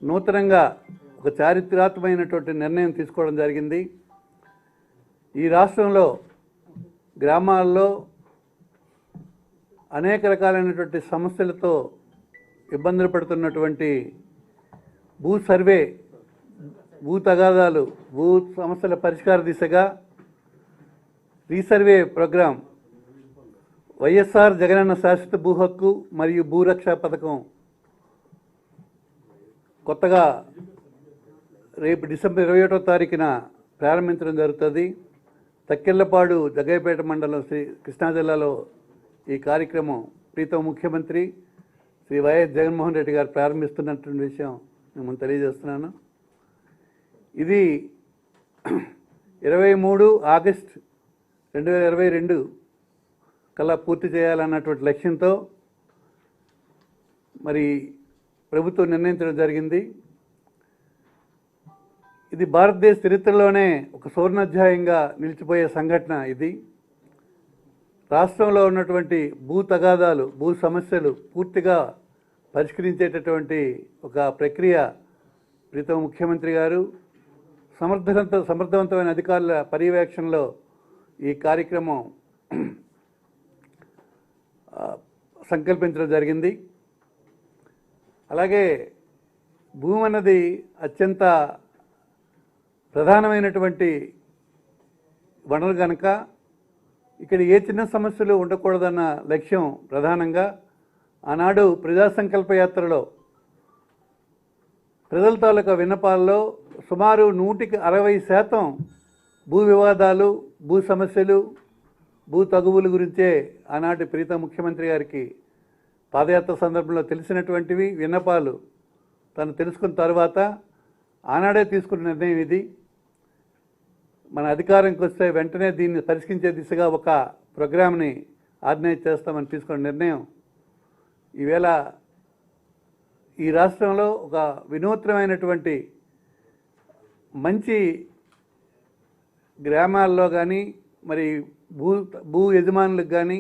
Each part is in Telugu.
నూతనంగా ఒక చారిత్రాత్మకమైనటువంటి నిర్ణయం తీసుకోవడం జరిగింది. ఈ రాష్ట్రంలో గ్రామాల్లో అనేక రకాలైనటువంటి సమస్యలతో ఇబ్బందులు పడుతున్నటువంటి భూ సర్వే, భూ తగాదాలు, భూ సమస్యల పరిష్కార దిశగా రీసర్వే ప్రోగ్రాం వైఎస్ఆర్ జగనన్న శాశ్వత భూ హక్కు మరియు భూరక్ష పథకం కొత్తగా రేపు డిసెంబర్ 21వ తారీఖున ప్రారంభించడం జరుగుతుంది. తక్కెళ్లపాడు జగ్గయ్యపేట మండలం కృష్ణా జిల్లాలో ఈ కార్యక్రమం ప్రీతం ముఖ్యమంత్రి శ్రీ వైఎస్ జగన్మోహన్ రెడ్డి గారు ప్రారంభిస్తున్నటువంటి విషయం నేను తెలియజేస్తున్నాను. ఇది 23 ఆగస్టు 2022 కల్లా పూర్తి చేయాలన్నటువంటి లక్ష్యంతో మరి ప్రభుత్వం నిర్ణయించడం జరిగింది. ఇది భారతదేశ చరిత్రలోనే ఒక సువర్ణాధ్యాయంగా నిలిచిపోయే సంఘటన. ఇది రాష్ట్రంలో ఉన్నటువంటి భూ తగాదాలు, భూ సమస్యలు పూర్తిగా పరిష్కరించేటటువంటి ఒక ప్రక్రియ ప్రీతం ముఖ్యమంత్రి గారు సమర్థవంతమైన అధికారుల పర్యవేక్షణలో ఈ కార్యక్రమం సంకల్పించడం జరిగింది. అలాగే భూమి అన్నది అత్యంత ప్రధానమైనటువంటి వనరు కనుక ఇక్కడ ఏ చిన్న సమస్యలు ఉండకూడదన్న లక్ష్యం ప్రధానంగా ఆనాడు ప్రజా సంకల్ప యాత్రలో ప్రజల తాలూకా విన్నపాల్లో సుమారు 160% భూ వివాదాలు, భూ సమస్యలు, భూ తగువుల గురించే ఆనాటి ప్రీతం ముఖ్యమంత్రి గారికి పాదయాత్ర సందర్భంలో తెలిసినటువంటివి విన్నపాలు తను తెలుసుకున్న తర్వాత ఆనాడే తీసుకున్న నిర్ణయం ఇది. మన అధికారంకి వస్తే వెంటనే దీన్ని పరిష్కరించే దిశగా ఒక ప్రోగ్రామ్ని ఆర్గనైజ్ చేస్తామని తీసుకున్న నిర్ణయం ఈవేళ ఈ రాష్ట్రంలో ఒక వినూత్నమైనటువంటి మంచి గ్రామాల్లో కానీ మరి భూ యజమానులకు కానీ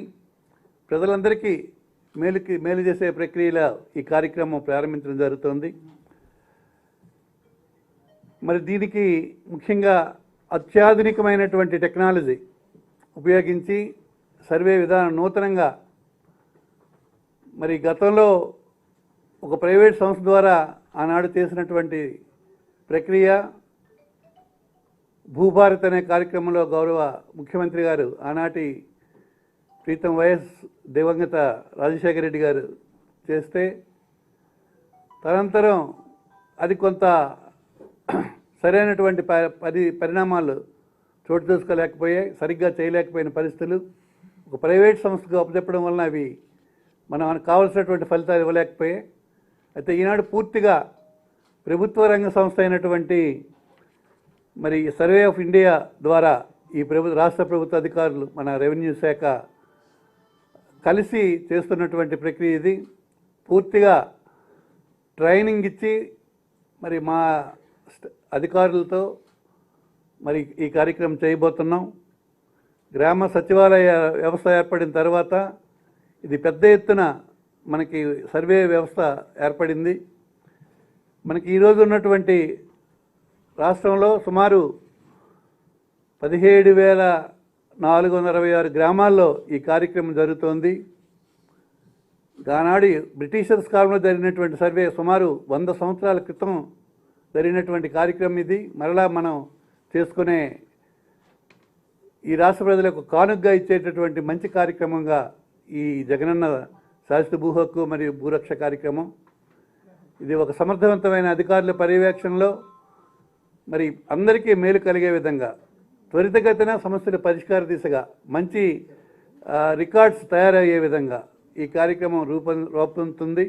ప్రజలందరికీ మేలు చేసే ప్రక్రియలో ఈ కార్యక్రమం ప్రారంభించడం జరుగుతోంది. మరి దీనికి ముఖ్యంగా అత్యాధునికమైనటువంటి టెక్నాలజీ ఉపయోగించి సర్వే విధానం నూతనంగా మరి గతంలో ఒక ప్రైవేట్ సంస్థ ద్వారా ఆనాడు చేసినటువంటి ప్రక్రియ భూభారత్ అనే కార్యక్రమంలో గౌరవ ముఖ్యమంత్రి గారు ఆనాటి ప్రీతం వైఎస్ దివంగత రాజశేఖర రెడ్డి గారు చేస్తే తదనంతరం అది కొంత సరైనటువంటి పరిణామాలు చోటు చేసుకోలేకపోయాయి, సరిగ్గా చేయలేకపోయిన పరిస్థితులు ఒక ప్రైవేట్ సంస్థకు అప్పచెప్పడం వలన అవి మనకు కావాల్సినటువంటి ఫలితాలు ఇవ్వలేకపోయాయి. అయితే ఈనాడు పూర్తిగా ప్రభుత్వ రంగ సంస్థ అయినటువంటి మరి సర్వే ఆఫ్ ఇండియా ద్వారా ఈ రాష్ట్ర ప్రభుత్వ అధికారులు మన రెవెన్యూ శాఖ కలిసి చేస్తున్నటువంటి ప్రక్రియ ఇది. పూర్తిగా ట్రైనింగ్ ఇచ్చి మరి మా అధికారులతో మరి ఈ కార్యక్రమం చేయబోతున్నాం. గ్రామ సచివాలయ వ్యవస్థ ఏర్పడిన తర్వాత ఇది పెద్ద ఎత్తున మనకి సర్వే వ్యవస్థ ఏర్పడింది. మనకి ఈరోజు ఉన్నటువంటి రాష్ట్రంలో సుమారు 17,466 గ్రామాల్లో ఈ కార్యక్రమం జరుగుతోంది. ఆనాడు బ్రిటిషర్స్ కాలంలో జరిగినటువంటి సర్వే సుమారు 100 సంవత్సరాల క్రితం జరిగినటువంటి కార్యక్రమం ఇది. మరలా మనం చేసుకునే ఈ రాష్ట్ర ప్రజలకు కానుకగా ఇచ్చేటటువంటి మంచి కార్యక్రమంగా ఈ జగనన్న శాశ్వత భూ హక్కు మరియు భూరక్ష కార్యక్రమం ఇది ఒక సమర్థవంతమైన అధికారుల పర్యవేక్షణలో మరి అందరికీ మేలు కలిగే విధంగా త్వరితగతిన సమస్యల పరిష్కార దిశగా మంచి రికార్డ్స్ తయారయ్యే విధంగా ఈ కార్యక్రమం రూపొందుతుంది.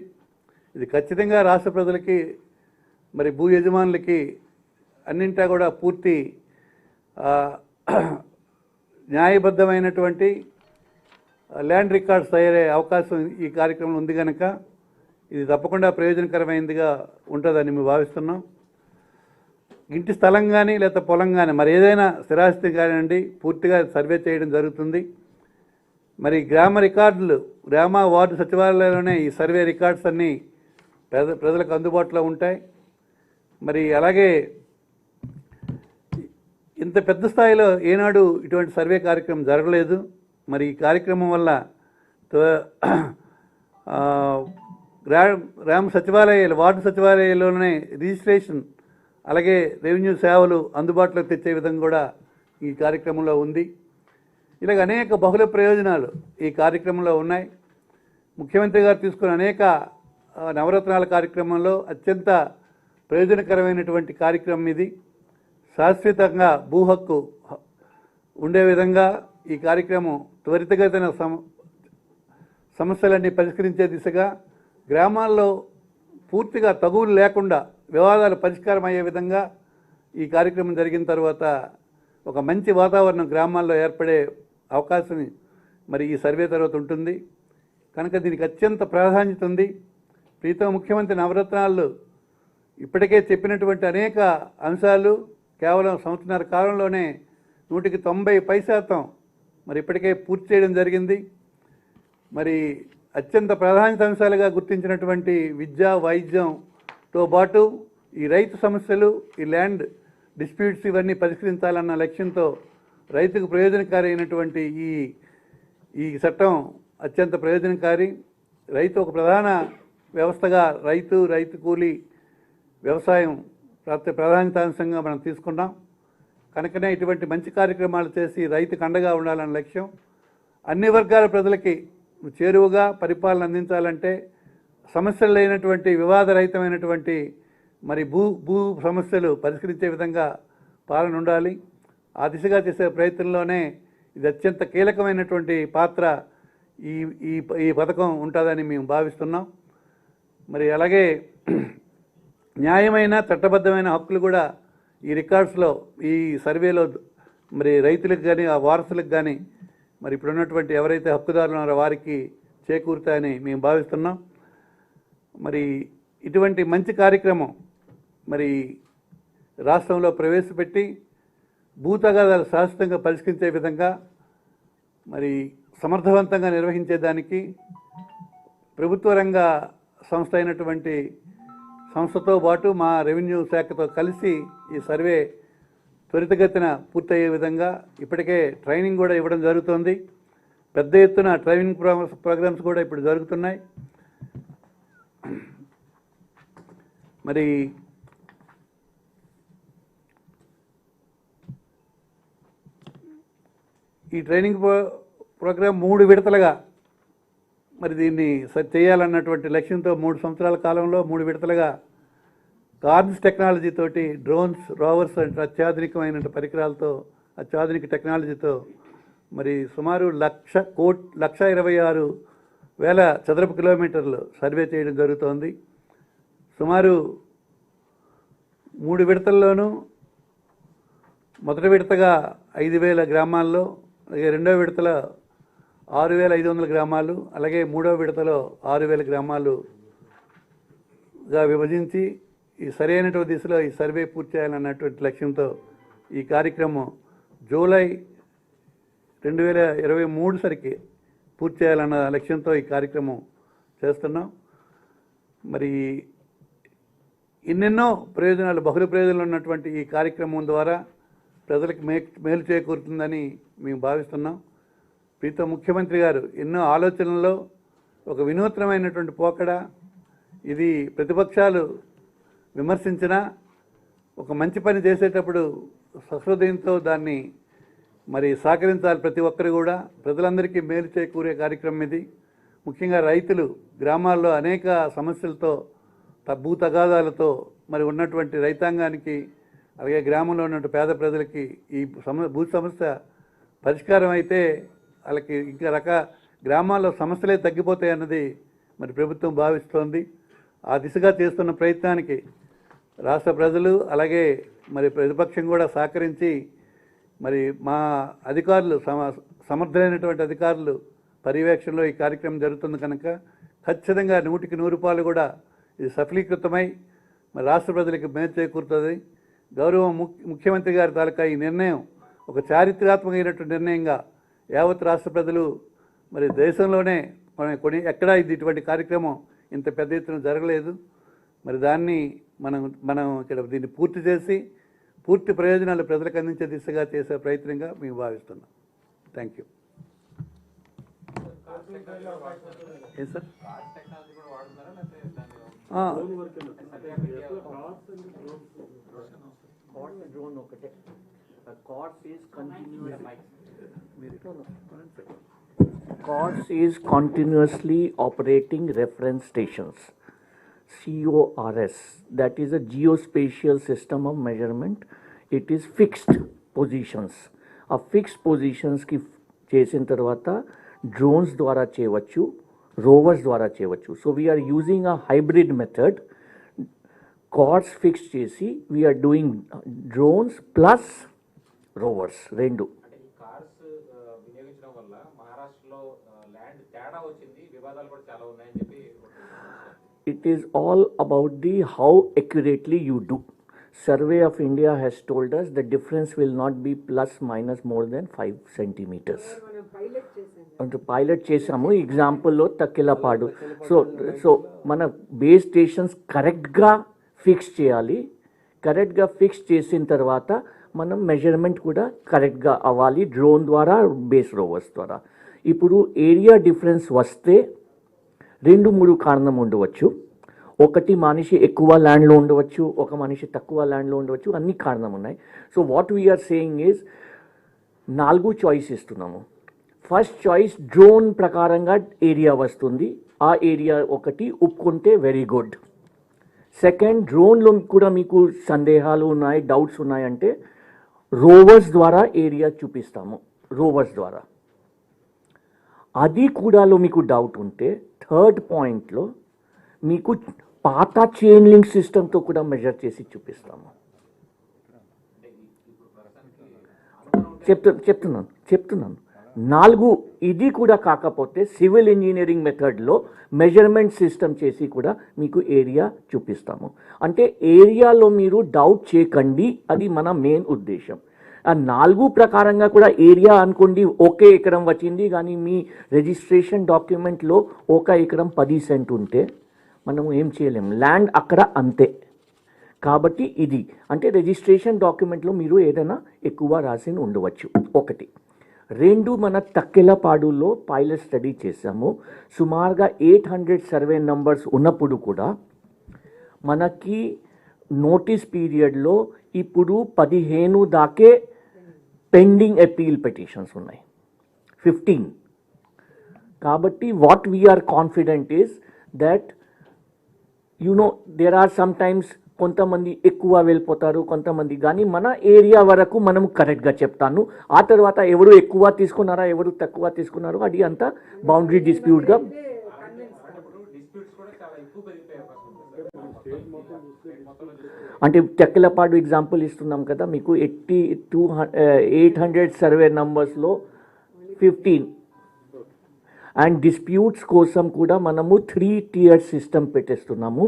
ఇది ఖచ్చితంగా రాష్ట్ర ప్రజలకి మరి భూ యజమానులకి అన్నింటా కూడా పూర్తి న్యాయబద్ధమైనటువంటి ల్యాండ్ రికార్డ్స్ తయారయ్యే అవకాశం ఈ కార్యక్రమం ఉంది కనుక ఇది తప్పకుండా ప్రయోజనకరమైనదిగా ఉంటుందని మేము భావిస్తున్నాం. ఇంటి స్థలం కానీ లేదా పొలం కానీ మరి ఏదైనా స్థిరాస్తి కానివ్వండి పూర్తిగా సర్వే చేయడం జరుగుతుంది. మరి గ్రామ రికార్డులు గ్రామ వార్డు సచివాలయాల్లోనే ఈ సర్వే రికార్డ్స్ అన్నీ ప్రజలకు అందుబాటులో ఉంటాయి. మరి అలాగే ఇంత పెద్ద స్థాయిలో ఏనాడు ఇటువంటి సర్వే కార్యక్రమం జరగలేదు. మరి ఈ కార్యక్రమం వల్ల గ్రామ సచివాలయాలు, వార్డు సచివాలయాల్లోనే రిజిస్ట్రేషన్ అలాగే రెవెన్యూ సేవలు అందుబాటులోకి తెచ్చే విధంగా కూడా ఈ కార్యక్రమంలో ఉంది. ఇలాగ అనేక బహుళ ప్రయోజనాలు ఈ కార్యక్రమంలో ఉన్నాయి. ముఖ్యమంత్రి గారు తీసుకున్న అనేక నవరత్నాల కార్యక్రమంలో అత్యంత ప్రయోజనకరమైనటువంటి కార్యక్రమం ఇది. శాశ్వతంగా భూ హక్కు ఉండే విధంగా ఈ కార్యక్రమం త్వరితగతిన సమస్యలన్నీ పరిష్కరించే దిశగా, గ్రామాల్లో పూర్తిగా తగువులు లేకుండా వివాదాలు పరిష్కారం అయ్యే విధంగా ఈ కార్యక్రమం జరిగిన తర్వాత ఒక మంచి వాతావరణం గ్రామాల్లో ఏర్పడే అవకాశం మరి ఈ సర్వే తర్వాత ఉంటుంది. కనుక దీనికి అత్యంత ప్రాధాన్యత ఉంది. ప్రీతం ముఖ్యమంత్రి నవరత్నాలు ఇప్పటికే చెప్పినటువంటి అనేక అంశాలు కేవలం సంవత్సరాల కాలంలోనే 90% మరి ఇప్పటికే పూర్తి చేయడం జరిగింది. మరి అత్యంత ప్రాధాన్యత అంశాలుగా గుర్తించినటువంటి విద్య, వైద్యంతో పాటు ఈ రైతు సమస్యలు, ఈ ల్యాండ్ డిస్ప్యూట్స్ ఇవన్నీ పరిష్కరించాలన్న లక్ష్యంతో రైతుకు ప్రయోజనకారి అయినటువంటి ఈ చట్టం అత్యంత ప్రయోజనకారి. రైతు ఒక ప్రధాన వ్యవస్థగా రైతు కూలీ వ్యవసాయం ప్రాధాన్యతాంశంగా మనం తీసుకున్నాం. కనుకనే ఇటువంటి మంచి కార్యక్రమాలు చేసి రైతుకు అండగా ఉండాలన్న లక్ష్యం. అన్ని వర్గాల ప్రజలకి చేరువగా పరిపాలన అందించాలంటే సమస్యలు లేనటువంటి వివాదరహితమైనటువంటి మరి భూ సమస్యలు పరిష్కరించే విధంగా పాలన ఉండాలి. ఆ దిశగా చేసే ప్రయత్నంలోనే ఇది అత్యంత కీలకమైనటువంటి పాత్ర ఈ పథకం ఉంటుందని మేము భావిస్తున్నాం. మరి అలాగే న్యాయమైన చట్టబద్ధమైన హక్కులు కూడా ఈ రికార్డ్స్లో, ఈ సర్వేలో మరి రైతులకు కానీ ఆ వారసులకు కానీ మరి ఇప్పుడున్నటువంటి ఎవరైతే హక్కుదారులు ఉన్నారో వారికి చేకూరుతాయని మేము భావిస్తున్నాం. మరి ఇటువంటి మంచి కార్యక్రమం మరి రాష్ట్రంలో ప్రవేశపెట్టి భూ తగాదాలు శాశ్వతంగా పరిష్కరించే విధంగా మరి సమర్థవంతంగా నిర్వహించేదానికి ప్రభుత్వ రంగ సంస్థ అయినటువంటి సంస్థతో పాటు మా రెవెన్యూ శాఖతో కలిసి ఈ సర్వే త్వరితగతిన పూర్తయ్యే విధంగా ఇప్పటికే ట్రైనింగ్ కూడా ఇవ్వడం జరుగుతోంది. పెద్ద ఎత్తున ట్రైనింగ్ ప్రోగ్రామ్స్ కూడా ఇప్పుడు జరుగుతున్నాయి. మరి ఈ ట్రైనింగ్ ప్రోగ్రాం 3 విడతలుగా మరి దీన్ని చేయాలన్నటువంటి లక్ష్యంతో 3 సంవత్సరాల కాలంలో 3 విడతలుగా కార్న్స్ టెక్నాలజీ తోటి డ్రోన్స్, రోవర్స్ అంటే అత్యాధునికమైన పరికరాలతో, అత్యాధునిక టెక్నాలజీతో మరి సుమారు 1,26,000 చదరపు కిలోమీటర్లు సర్వే చేయడం జరుగుతోంది. సుమారు 3 విడతల్లోనూ మొదటి విడతగా 5,000 గ్రామాల్లో, అలాగే రెండవ విడతలో 6,500 గ్రామాలు, అలాగే మూడవ విడతలో 6,000 గ్రామాలుగా విభజించి ఈ సరైనటువంటి దిశలో ఈ సర్వే పూర్తి చేయాలన్నటువంటి లక్ష్యంతో ఈ కార్యక్రమం జూలై 2023 సరికి పూర్తి చేయాలన్న లక్ష్యంతో ఈ కార్యక్రమం చేస్తున్నాం. మరి ఎన్నెన్నో ప్రయోజనాలు, బహుళ ప్రయోజనాలు ఉన్నటువంటి ఈ కార్యక్రమం ద్వారా ప్రజలకు మేలు చేకూరుతుందని మేము భావిస్తున్నాం. ప్రీతం ముఖ్యమంత్రి గారు ఎన్నో ఆలోచనల్లో ఒక వినూత్నమైనటువంటి పోకడ ఇది. ప్రతిపక్షాలు విమర్శించినా ఒక మంచి పని చేసేటప్పుడు సహృదయంతో దాన్ని మరి సహకరించాలి ప్రతి ఒక్కరు కూడా. ప్రజలందరికీ మేలు చేకూరే కార్యక్రమం ఇది. ముఖ్యంగా రైతులు గ్రామాల్లో అనేక సమస్యలతో, భూ తగాదాలతో మరి ఉన్నటువంటి రైతాంగానికి, అలాగే గ్రామంలో ఉన్నటువంటి పేద ప్రజలకి ఈ భూ సమస్య పరిష్కారం అయితే వాళ్ళకి ఇంకా గ్రామాల్లో సమస్యలే తగ్గిపోతాయి అన్నది మరి ప్రభుత్వం భావిస్తోంది. ఆ దిశగా చేస్తున్న ప్రయత్నానికి రాష్ట్ర ప్రజలు అలాగే మరి ప్రతిపక్షం కూడా సహకరించి మరి మా అధికారులు, సమర్థులైనటువంటి అధికారులు పర్యవేక్షణలో ఈ కార్యక్రమం జరుగుతుంది కనుక ఖచ్చితంగా 100కి 100 కూడా ఇది సఫలీకృతమై మరి రాష్ట్ర ప్రజలకు మేలు చేకూరుతుంది. గౌరవ ముఖ్యమంత్రి గారి తాలూకా ఈ నిర్ణయం ఒక చారిత్రాత్మకమైనటువంటి నిర్ణయంగా యావత్ రాష్ట్ర ప్రజలు మరి దేశంలోనే ఎక్కడా ఇటువంటి కార్యక్రమం ఇంత పెద్ద ఎత్తున జరగలేదు. మరి దాన్ని మనం మనం ఇక్కడ దీన్ని పూర్తి చేసి పూర్తి ప్రయోజనాలు ప్రజలకు అందించే దిశగా చేసే ప్రయత్నంగా మేము భావిస్తున్నాం. Thank you. ఏం sir? CORDS is continuously operating reference stations. CORS, that is a geospatial system of measurement. It is fixed positions. A fixed positions ki చేసిన తర్వాత drones ద్వారా చేయవచ్చు, rovers ద్వారా చేయవచ్చు. So we are using a hybrid method. CORDS fixed చేసి we are doing drones plus rovers రెండు. It is all about the how accurately you do. Survey of India has told us the difference will not be plus minus more than 5 centimeters. అంటే పైలట్ చేసాము ఎగ్జాంపుల్లో తక్కిలపాడు. సో మన బేస్ స్టేషన్స్ కరెక్ట్గా ఫిక్స్ చేయాలి. కరెక్ట్గా ఫిక్స్ చేసిన తర్వాత మనం మెజర్మెంట్ కూడా కరెక్ట్గా అవ్వాలి డ్రోన్ ద్వారా, బేస్ రోవర్స్ ద్వారా. ఇప్పుడు ఏరియా డిఫరెన్స్ వస్తే 2-3 కారణం ఉండవచ్చు. ఒకటి మనిషి ఎక్కువ ల్యాండ్లో ఉండవచ్చు, ఒక మనిషి తక్కువ ల్యాండ్లో ఉండవచ్చు, అన్ని కారణం ఉన్నాయి. So what we are saying is 4 choice ఇస్తున్నాము. ఫస్ట్ చాయిస్ డ్రోన్ ప్రకారంగా ఏరియా వస్తుంది, ఆ ఏరియా ఒకటి ఒప్పుకుంటే వెరీ గుడ్. సెకండ్, డ్రోన్లో కూడా మీకు సందేహాలు ఉన్నాయి, డౌట్స్ ఉన్నాయంటే రోవర్స్ ద్వారా ఏరియా చూపిస్తాము. రోవర్స్ ద్వారా అది కూడాలో మీకు డౌట్ ఉంటే థర్డ్ పాయింట్లో మీకు పాత చైన్ లింక్ సిస్టమ్తో కూడా మెజర్ చేసి చూపిస్తాము. చెప్తున్నాను 4 ఇది కూడా కాకపోతే సివిల్ ఇంజనీరింగ్ మెథడ్లో మెజర్మెంట్ సిస్టమ్ చేసి కూడా మీకు ఏరియా చూపిస్తాము. అంటే ఏరియాలో మీరు డౌట్ చేయకండి, అది మన మెయిన్ ఉద్దేశం. ఆ 4 ప్రకారంగా కూడా ఏరియా అనుకోండి 1 ఎకరం వచ్చింది, కానీ మీ రిజిస్ట్రేషన్ డాక్యుమెంట్లో 1 ఎకరం 10 సెంట్ ఉంటే మనం ఏం చేయలేం, ల్యాండ్ అక్కడ అంతే. కాబట్టి ఇది అంటే రిజిస్ట్రేషన్ డాక్యుమెంట్లో మీరు ఏదైనా ఎక్కువ రాసి ఉండవచ్చు. 1. 2, మన తక్కెలపాడులో పైలట్ స్టడీ చేసాము. సుమారుగా 800 సర్వే నంబర్స్ ఉన్నప్పుడు కూడా మనకి నోటీస్ పీరియడ్లో ఇప్పుడు 15 దాకే పెండింగ్ అపీల్ పిటిషన్స్ ఉన్నాయి, 15. కాబట్టి what we are confident is that there are sometimes కొంతమంది ఎక్కువ వెళ్ళిపోతారు, కొంతమంది, కానీ మన ఏరియా వరకు మనం కరెక్ట్గా చెప్తాను. ఆ తర్వాత ఎవరు ఎక్కువ తీసుకున్నారా ఎవరు తక్కువ తీసుకున్నారో అది అంతా బౌండరీ డిస్ప్యూట్గా. అంటే తెక్కలపాడు ఎగ్జాంపుల్ ఇస్తున్నాం కదా మీకు, 800 సర్వే నంబర్స్లో 15. అండ్ డిస్ప్యూట్స్ కోసం కూడా మనము 3 tier సిస్టమ్ పెట్టేస్తున్నాము.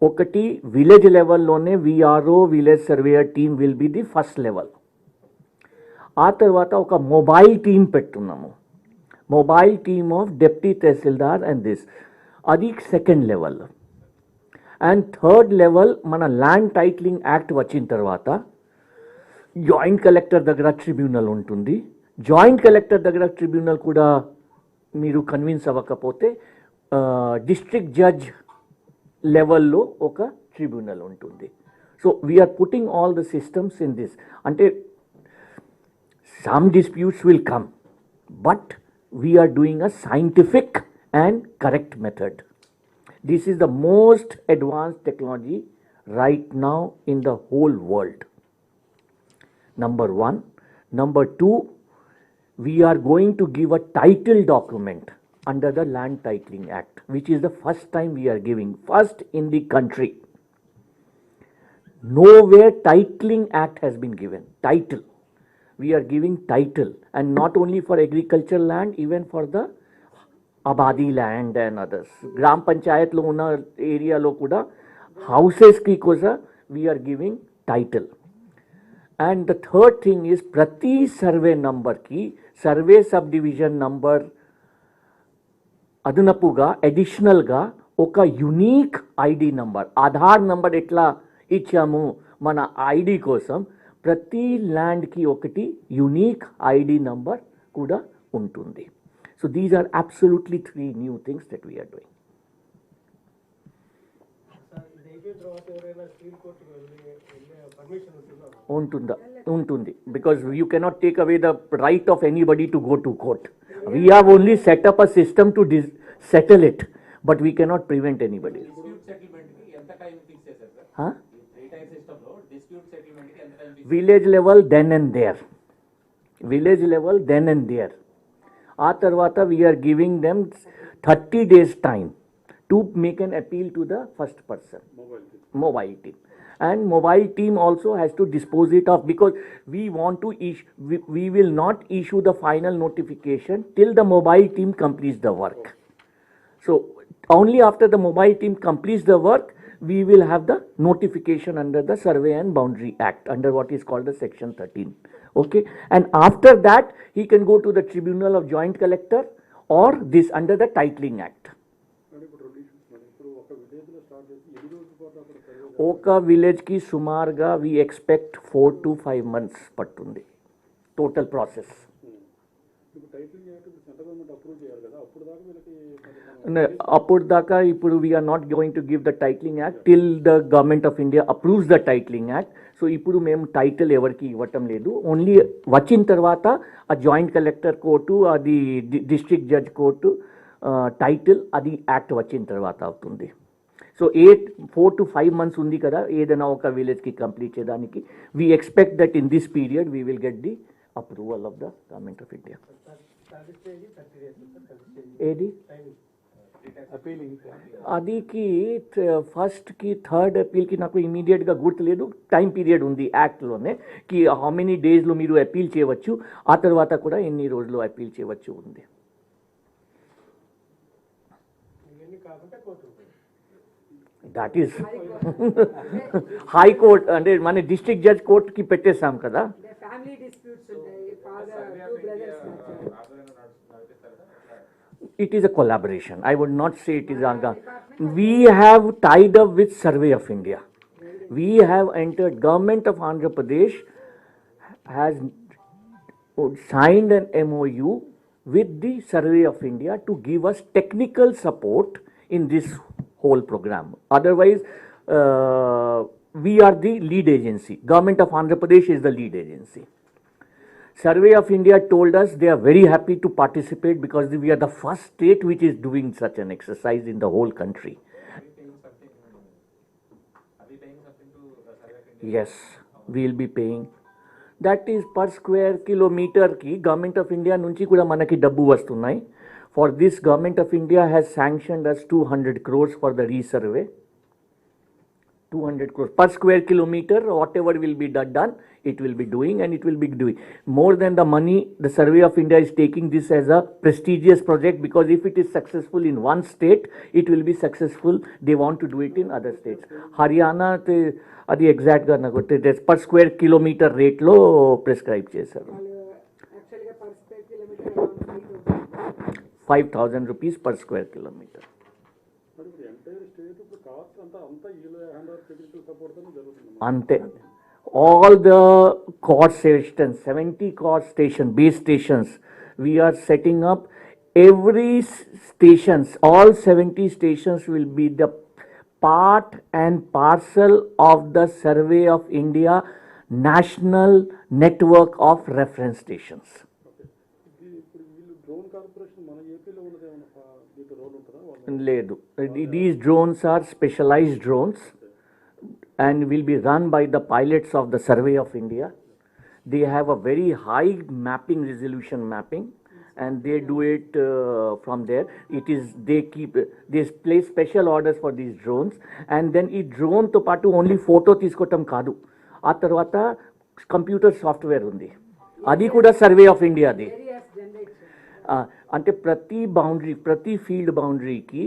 ఒకటి విలేజ్ లెవెల్లోనే VRO, village surveyor team will be the first level. ఆ తర్వాత ఒక మొబైల్ టీమ్ పెట్టున్నాము, mobile team of deputy tahsildar and this, అది second level. And third level మన ల్యాండ్ టైటిలింగ్ యాక్ట్ వచ్చిన తర్వాత జాయింట్ కలెక్టర్ దగ్గర ట్రిబ్యునల్ ఉంటుంది. జాయింట్ కలెక్టర్ దగ్గర ట్రిబ్యునల్ కూడా మీరు కన్విన్స్ అవ్వకపోతే డిస్ట్రిక్ట్ జడ్జ్ లెవెల్లో ఒక ట్రిబ్యునల్ ఉంటుంది. So we're putting all the systems in this. అంటే some disputes will come, but we're doing a scientific and correct method. This is the most advanced technology right now in the whole world. Number 1. Number 2, we are going to give a title document under the Land Titling Act, which is the first time we are giving, first in the country. Nowhere Titling Act has been given. Title. We are giving title, and not only for agricultural land, even for the abadi land and others. గ్రామ పంచాయత్లో ఉన్న ఏరియాలో కూడా హౌసెస్కి కూడా we're giving title. And the third thing is ప్రతి సర్వే నంబర్కి సర్వే సబ్ డివిజన్ నంబర్ అదనపుగా అడిషనల్గా ఒక unique ID number, Aadhaar number ఎట్లా ఇచ్చాము మన ఐడి కోసం, ప్రతి ల్యాండ్కి ఒకటి యునీక్ ఐడి నంబర్ కూడా ఉంటుంది. So these are absolutely 3 new things that we're doing. ఉంటుంది, because you cannot take away the right of anybody to go to court. We have only set up a system to settle it, but we cannot prevent anybody. Village level then and there, village level then and there. ఆ తర్వాత we're giving them 30 days time to make an appeal to the first person, mobile team. And mobile team also has to dispose it of, because we want to we will not issue the final notification till the mobile team completes the work. So only after the mobile team completes the work, we will have the notification under the Survey and Boundary Act, under what is called the Section 13. Okay, and after that he can go to the Tribunal of Joint Collector or this under the Titling Act. ఒక విలేజ్కి సుమారుగా వీ ఎక్స్పెక్ట్ 4 to 5 months పడుతుంది టోటల్ ప్రాసెస్. అప్పుడు దాకా ఇప్పుడు we are not going to give the titling act till the government of India approves the titling act. So ఇప్పుడు మేము టైటిల్ ఎవరికి ఇవ్వటం లేదు, ఓన్లీ వచ్చిన తర్వాత ఆ జాయింట్ కలెక్టర్ కోర్టు, అది డిస్ట్రిక్ట్ జడ్జ్ కోర్టు టైటిల్, అది యాక్ట్ వచ్చిన తర్వాత అవుతుంది. సో 4 to 5 months ఉంది కదా ఏదైనా ఒక విలేజ్కి కంప్లీట్ చేయడానికి. We expect that in this period we will get the approval of the government of India. ఏది అదికి ఫస్ట్కి థర్డ్ అపీల్కి నాకు ఇమీడియట్గా గుర్తులేదు. టైం పీరియడ్ ఉంది యాక్ట్లోనే కి హౌ మెనీ డేస్లో మీరు అపీల్ చేయవచ్చు, ఆ తర్వాత కూడా ఎన్ని రోజులు అపీల్ చేయవచ్చు ఉంది. దట్ ఈస్ హైకోర్ట్ అంటే మన డిస్ట్రిక్ట్ జడ్జ్ కోర్టుకి పెట్టేసాం కదా. It is a collaboration. I would not say it is Anga. We have tied up with Survey of India. We have entered, Government of Andhra Pradesh has signed an MOU with the Survey of India to give us technical support in this whole program. Otherwise, we are the lead agency. Government of Andhra Pradesh is the lead agency. Survey of India told us they are very happy to participate because we are the first state which is doing such an exercise in the whole country. Are we paying something to the Survey of India? Yes, we will be paying. That is per square kilometer ki Government of India nunchi kuda manaki dabbu vastunnai. For this, Government of India has sanctioned us 200 crores for the resurvey. 200 crores per square kilometer, whatever will be done, it will be doing, and it will be doing more than the money. The Survey of India is taking this as a prestigious project, because if it is successful in one state, it will be successful. They want to do it in other states. Haryana adi exact ga naku per square kilometer rate lo prescribe chesaru. Actually per square kilometer around 5,000 rupees per square kilometer. Ante all the court stations, 70 court base stations, we are setting up. Every stations, all 70 stations will be the part and parcel of the Survey of India national network of reference stations. లేదు, these drones are specialized drones and will be run by the pilots of the Survey of India. They have a very high mapping, resolution mapping, and they do it from there. They place special orders for these drones, and then ఈ drone తో పాటు ఓన్లీ ఫోటో తీసుకోవటం కాదు, ఆ తర్వాత కంప్యూటర్ సాఫ్ట్వేర్ ఉంది, అది కూడా సర్వే ఆఫ్ ఇండియాది. అంటే ప్రతి ఫీల్డ్ బౌండరీకి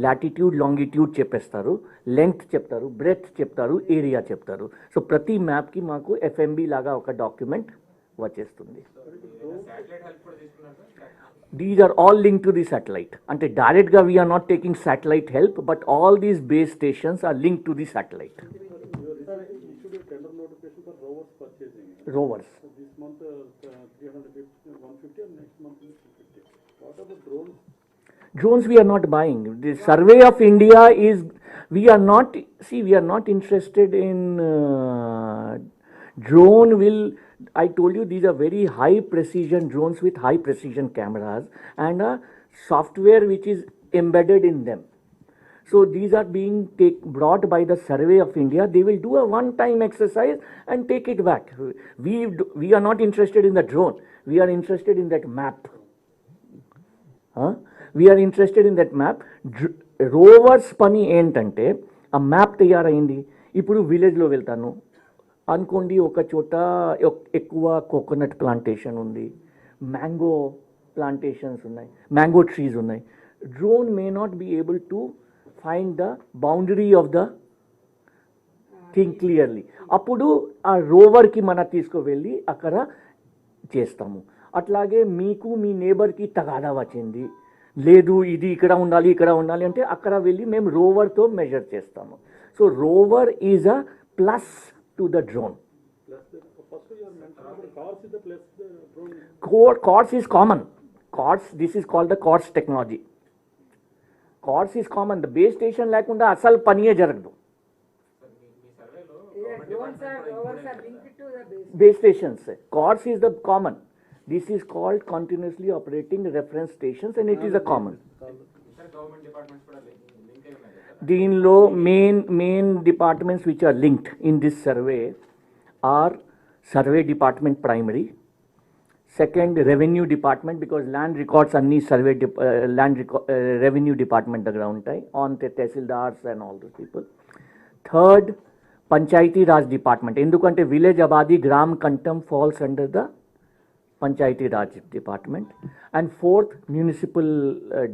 లాటిట్యూడ్ లాంగిట్యూడ్ చెప్పేస్తారు, లెంగ్త్ చెప్తారు, బ్రెడ్త్ చెప్తారు, ఏరియా చెప్తారు. సో ప్రతి మ్యాప్కి మాకు ఎఫ్ఎంబి లాగా ఒక డాక్యుమెంట్ వచ్చేస్తుంది. These are all linked to the satellite. Ante direct ga we are not taking satellite help, but all these base stations are linked to the satellite. Issued a tender notification for rovers purchasing. Rovers. So this month 350, 150 and next month 250. What are the drones? Drones we are not buying. The survey of India is, we are not interested in drone will, I told you these are very high precision drones with high precision cameras and a software which is embedded in them. So these are being brought by the Survey of India. They will do a one-time exercise and take it back. We are not interested in the drone. We are interested in that map. We are interested in that map. Rovers పని ఏంటంటే ఆ మ్యాప్ తయారైంది. ఇప్పుడు విలేజ్లో వెళ్తాను అనుకోండి, ఒక చోట ఎక్కువ కోకోనట్ ప్లాంటేషన్ ఉంది, మ్యాంగో ప్లాంటేషన్స్ ఉన్నాయి, మ్యాంగో ట్రీస్ ఉన్నాయి. Drone may not be able to find the boundary of the thing clearly. అప్పుడు ఆ రోవర్కి మనం తీసుకువెళ్ళి అక్కడ చేస్తాము. అట్లాగే మీకు మీ నేబర్కి తగాదా వచ్చింది, లేదు ఇది ఇక్కడ ఉండాలి అంటే అక్కడ వెళ్ళి మేము రోవర్తో మెజర్ చేస్తాము. So rover is a plus to the drone. First you are mentioning cars is the plus the drone. CORDS is common. This is called the CORDS technology. CORDS is common. The base station లేకుండా అసలు పనియే జరగదు. మీ సర్వేలో drones are rovers are linked to the base. Base stations. CORDS is the common. This is called continuously operating reference stations and it is a common. ఇతర గవర్నమెంట్ డిపార్ట్మెంట్స్ కూడా లింక్ అయి ఉన్నాయి కదా. దీనిలో main departments which are linked in this survey are survey department primary, second revenue department because land records అన్ని survey revenue department దగ్గర ఉంటాయి on the tehsildars and all those people. Third Panchayati Raj department ఎందుకంటే village abadi gram kantam falls under the Panchayati Raj department, and fourth municipal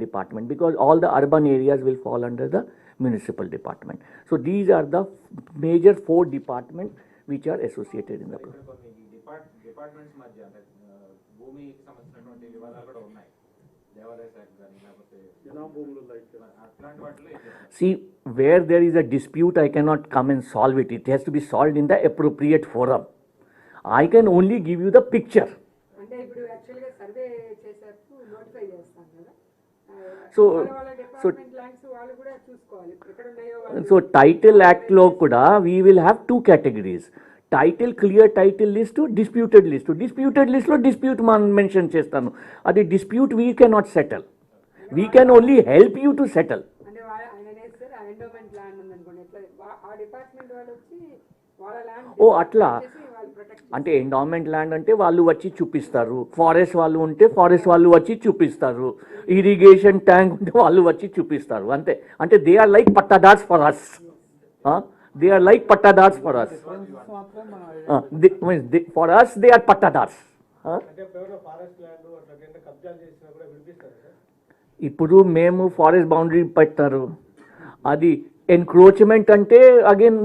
department because all the urban areas will fall under the municipal department. So these are the major 4 departments which are associated in the program. కొన్ని డిపార్ట్మెంట్స్ మధ్య అంటే భూమికి సంబంధించినటువంటి వివాదాలు కూడా ఉన్నాయి. దేవాలయ శాఖ కానీ లేకపోతే భూములు like అట్లాంటి వాటిలో ఏం చేస్తారు? See, where there is a dispute, I cannot come and solve it. It has to be solved in the appropriate forum. I can only give you the picture. అంటే ఇప్పుడు యాక్చువల్గా సర్వే చేసేటప్పుడు నోటిఫై చేస్తాం కదా. వాళ్ళ డిపార్ట్మెంట్ ల్యాండ్స్ వాళ్ళు కూడా చూసుకోవాలి ఎక్కడ ఉన్నాయో వాళ్ళు. So title act లో కూడా we will have 2 categories. Title, clear title list to disputed list. To disputed list లో dispute mention చేస్తాను. అది dispute we cannot settle. We can only help you to settle. అంటే ఆయన సార్ ఆ ఎండోమెంట్ ల్యాండ్ ఉందనుకోండి, ఎట్లా ఆ డిపార్ట్మెంట్ వాళ్ళు వచ్చి వాళ్ళ ల్యాండ్ అట్లా వాళ్ళు ప్రొటెక్ట్ అంటే ఎండోమెంట్ ల్యాండ్ అంటే వాళ్ళు వచ్చి చూపిస్తారు, ఫారెస్ట్ వాళ్ళు ఉంటే ఫారెస్ట్ వాళ్ళు వచ్చి చూపిస్తారు, ఇరిగేషన్ ట్యాంక్ ఉంటే వాళ్ళు వచ్చి చూపిస్తారు, అంతే. అంటే they are like pattadars for us. They are like pattadars for us. For us they are pattadars. ఇప్పుడు మేము ఫారెస్ట్ బౌండరీ పెట్టారు, అది ఎన్క్రోచ్మెంట్ అంటే అగైన్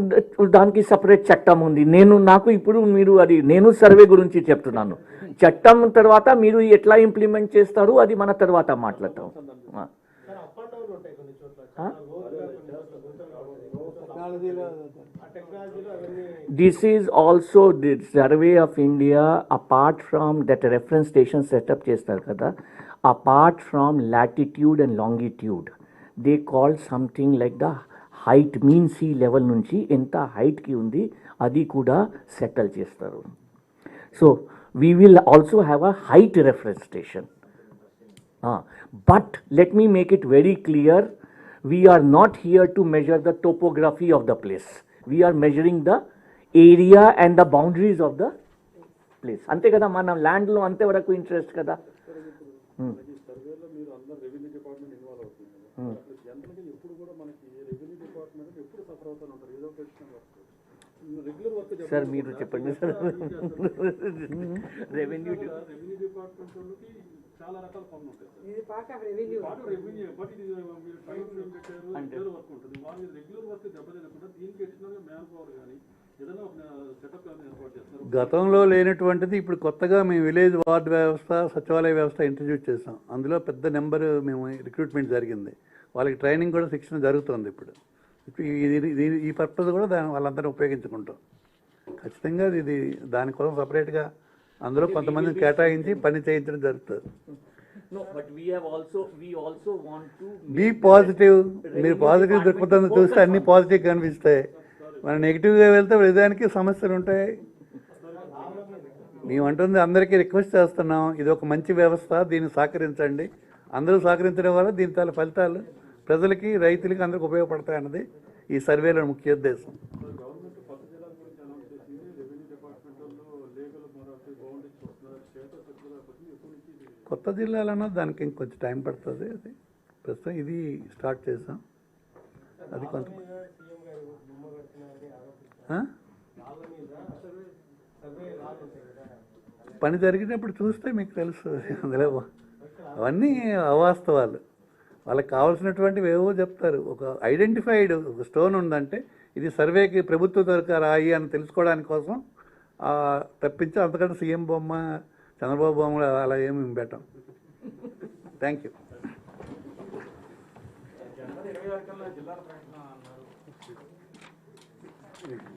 దానికి సపరేట్ చట్టం ఉంది. నాకు ఇప్పుడు మీరు అది నేను సర్వే గురించి చెప్తున్నాను. చట్టం తర్వాత మీరు ఎట్లా ఇంప్లిమెంట్ చేస్తారు అది మన తర్వాత మాట్లాడతాం. This is also the Survey of India, apart from that reference station setup చేస్తారు కదా, apart from latitude and longitude, they call something like the height, mean sea level నుంచి ఎంత హైట్కి ఉంది అది కూడా సెటిల్ చేస్తారు. So we will also have a height reference station. But let me make it very clear, we are not here to measure the topography of the place. We are measuring the area and the boundaries of the place. అంతే కదా, మన ల్యాండ్లో అంతే వరకు ఇంట్రెస్ట్ కదా. సర్వేలో మీరు అందరు రెవెన్యూ డిపార్ట్మెంట్ ఇన్వాల్వ్ అవుతుంది కదా. జనరల్గా ఎప్పుడు కూడా మనకి రెవెన్యూ డిపార్ట్మెంట్ ఎప్పుడు సఫర్ అవుతూ ఉంటారు, ఏదో ఒక రెగ్యులర్ వర్క్. సార్ మీరు చెప్పండి సార్. రెవెన్యూ డిపార్ట్మెంట్ వాళ్ళకి చాలా రకాల పనులు ఉంటాయి సార్. ఇది part of revenue. Revenue but ఇది మీరు టైం ఫ్రేమ్ పెట్టారు, రెగ్యులర్ వర్క్ ఉంటుంది. వాళ్ళు రెగ్యులర్ వర్క్ దెబ్బతినకుండా దీనికి ఎక్స్ట్రా మ్యాన్ పవర్ కానీ ఏదైనా ఒక సెటప్ ఏర్పాటు చేస్తారు. గతంలో లేనటువంటిది ఇప్పుడు కొత్తగా మేము విలేజ్ వార్డ్ వ్యవస్థ, సచివాలయ వ్యవస్థ ఇంట్రడ్యూస్ చేసాం. అందులో పెద్ద నెంబర్ మేము రిక్రూట్మెంట్ జరిగింది. వాళ్ళకి ట్రైనింగ్ కూడా, శిక్షణ జరుగుతుంది ఇప్పుడు. ఈ పర్పస్ కూడా వాళ్ళందరినీ ఉపయోగించుకుంటాం. ఖచ్చితంగా ఇది దానికోసం సపరేట్గా అందులో కొంతమందిని కేటాయించి పని చేయించడం జరుగుతుంది. No, but we also want to be positive. మీరు పాజిటివ్ దృక్పథం చూస్తే అన్ని పాజిటివ్ కనిపిస్తాయి. మనం నెగిటివ్గా వెళ్తే నిజానికి సమస్యలు ఉంటాయి. మేము అంటుంది అందరికీ రిక్వెస్ట్ చేస్తున్నాం, ఇది ఒక మంచి వ్యవస్థ, దీన్ని సహకరించండి. అందరూ సహకరించడం వల్ల దీని తాల ఫలితాలు ప్రజలకి, రైతులకి అందరికి ఉపయోగపడతాయి అన్నది ఈ సర్వేలో ముఖ్య ఉద్దేశం. గవర్నమెంట్ కొత్త జిల్లాల గురించి అనౌన్స్ చేసింది. రెవెన్యూ డిపార్ట్మెంట్లో లీగల్ మొరాలిటీ బౌండరీస్ వస్తున్నారు. క్షేత్రశక్తుల కొద్ది ఎప్పటి నుంచి ఇది కొత్త జిల్లాలన్నా దానికి ఇంకొంచెం టైం పడుతుంది. అది ప్రస్తుతం ఇది స్టార్ట్ చేసాం. అది కొంత ఆ? పని జరిగినప్పుడు చూస్తే మీకు తెలుస్తుంది. అందులో అవన్నీ అవాస్తవాలు. వాళ్ళకి కావాల్సినటువంటివి ఏవో చెప్తారు. ఒక ఐడెంటిఫైడ్ ఒక స్టోన్ ఉందంటే ఇది సర్వేకి ప్రభుత్వ దొరక రాయి అని తెలుసుకోవడానికి కోసం తప్పించి అంతకంటే సీఎం బొమ్మ, చంద్రబాబు బొమ్మ అలా ఏమి పెట్టాం. Thank you. జనవరి 24 జిల్లాల ప్రకటన అన్నారు.